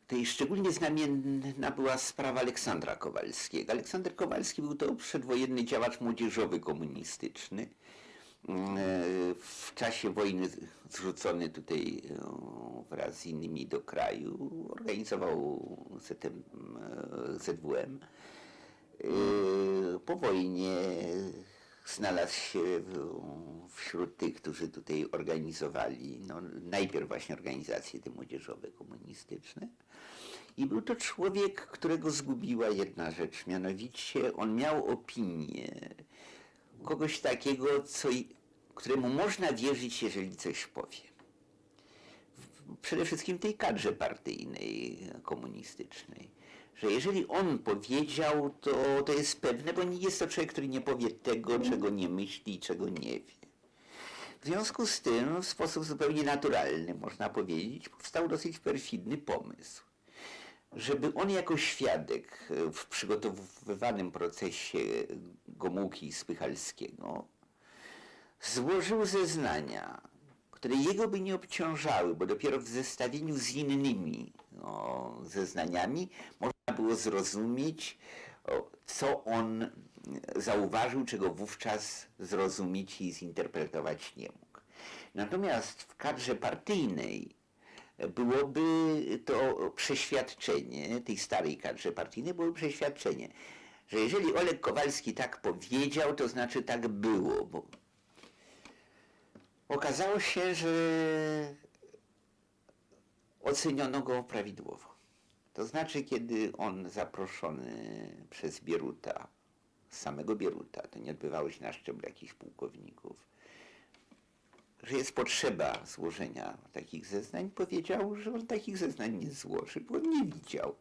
Tutaj szczególnie znamienna była sprawa Aleksandra Kowalskiego. Aleksander Kowalski był to przedwojenny działacz młodzieżowy komunistyczny. W czasie wojny zrzucony tutaj wraz z innymi do kraju, organizował ZWM. Po wojnie znalazł się wśród tych, którzy tutaj organizowali, najpierw właśnie organizacje te młodzieżowe, komunistyczne. I był to człowiek, którego zgubiła jedna rzecz, mianowicie on miał opinię kogoś takiego, któremu można wierzyć, jeżeli coś powie. Przede wszystkim tej kadrze partyjnej, komunistycznej. Że jeżeli on powiedział, to jest pewne, bo nie jest to człowiek, który nie powie tego, czego nie myśli i czego nie wie. W związku z tym, w sposób zupełnie naturalny, można powiedzieć, powstał dosyć perfidny pomysł, żeby on jako świadek w przygotowywanym procesie Gomułki i Spychalskiego złożył zeznania, które jego by nie obciążały, bo dopiero w zestawieniu z innymi zeznaniami można było zrozumieć, co on zauważył, czego wówczas zrozumieć i zinterpretować nie mógł. Natomiast w kadrze partyjnej byłoby to przeświadczenie, tej starej kadrze partyjnej byłoby przeświadczenie, że jeżeli Oleg Kowalski tak powiedział, to znaczy tak było, bo okazało się, że oceniono go prawidłowo. To znaczy, kiedy on zaproszony przez Bieruta, samego Bieruta, to nie odbywało się na szczeblu jakichś pułkowników, że jest potrzeba złożenia takich zeznań, powiedział, że on takich zeznań nie złoży, bo on nie widział.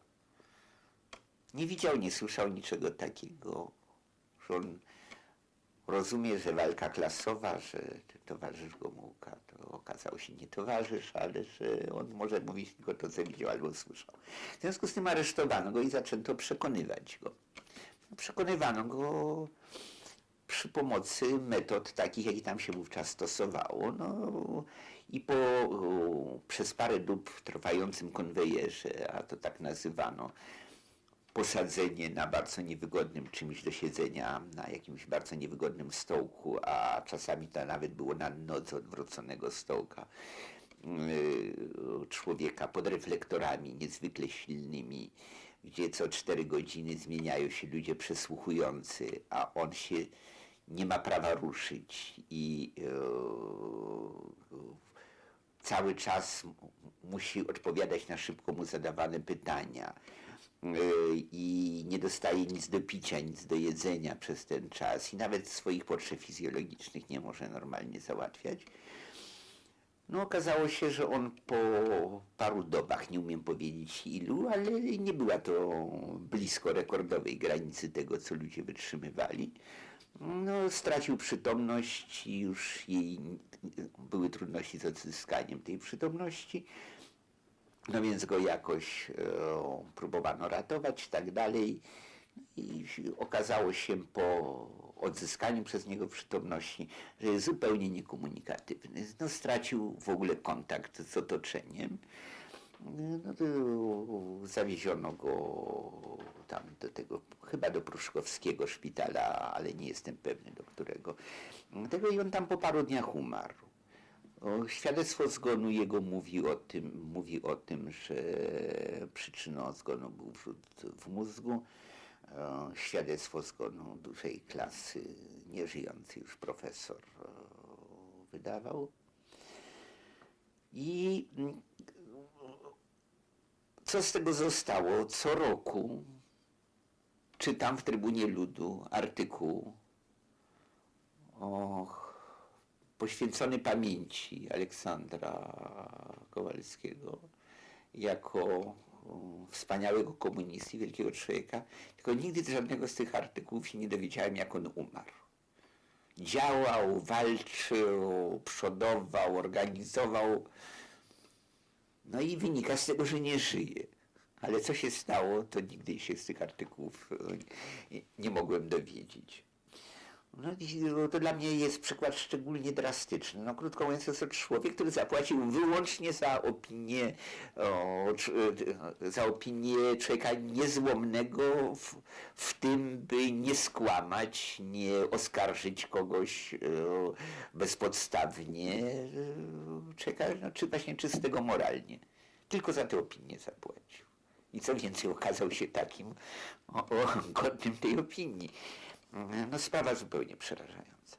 Nie widział, nie słyszał niczego takiego, że on rozumie, że walka klasowa, że towarzysz Gomułka to okazał się nie towarzysz, ale że on może mówić tylko to, co widział albo słyszał. W związku z tym aresztowano go i zaczęto przekonywać go. Przekonywano go przy pomocy metod takich, jakie tam się wówczas stosowało. I przez parę dób trwającym konwejerze, a to tak nazywano, posadzenie na bardzo niewygodnym czymś do siedzenia, na jakimś bardzo niewygodnym stołku, a czasami to nawet było na noc odwróconego stołka, człowieka pod reflektorami niezwykle silnymi, gdzie co 4 godziny zmieniają się ludzie przesłuchujący, a on się nie ma prawa ruszyć i cały czas musi odpowiadać na szybko mu zadawane pytania i nie dostaje nic do picia, nic do jedzenia przez ten czas i nawet swoich potrzeb fizjologicznych nie może normalnie załatwiać. Okazało się, że on po paru dobach, nie umiem powiedzieć ilu, ale nie była to blisko rekordowej granicy tego, co ludzie wytrzymywali. Stracił przytomność i już były trudności z odzyskaniem tej przytomności. Więc go jakoś próbowano ratować i tak dalej. I okazało się po odzyskaniu przez niego przytomności, że jest zupełnie niekomunikatywny. Stracił w ogóle kontakt z otoczeniem. Zawieziono go tam do tego, chyba do pruszkowskiego szpitala, ale nie jestem pewny do którego. I on tam po paru dniach umarł. Świadectwo zgonu jego mówi o tym, że przyczyną zgonu był wrzód w mózgu. Świadectwo zgonu dużej klasy, nieżyjący już profesor wydawał. I co z tego zostało? Co roku czytam w Trybunie Ludu artykuł poświęcony pamięci Aleksandra Kowalskiego jako wspaniałego komunisty, wielkiego człowieka, tylko nigdy z żadnego z tych artykułów się nie dowiedziałem, jak on umarł. Działał, walczył, przodował, organizował. I wynika z tego, że nie żyje. Ale co się stało, to nigdy się z tych artykułów nie mogłem dowiedzieć. No i to dla mnie jest przykład szczególnie drastyczny. No krótko mówiąc, jest to człowiek, który zapłacił wyłącznie za opinię człowieka niezłomnego w tym, by nie skłamać, nie oskarżyć kogoś bezpodstawnie, człowieka, no, czy właśnie czystego moralnie. Tylko za tę opinię zapłacił. I co więcej, okazał się takim godnym tej opinii. No sprawa zupełnie przerażająca.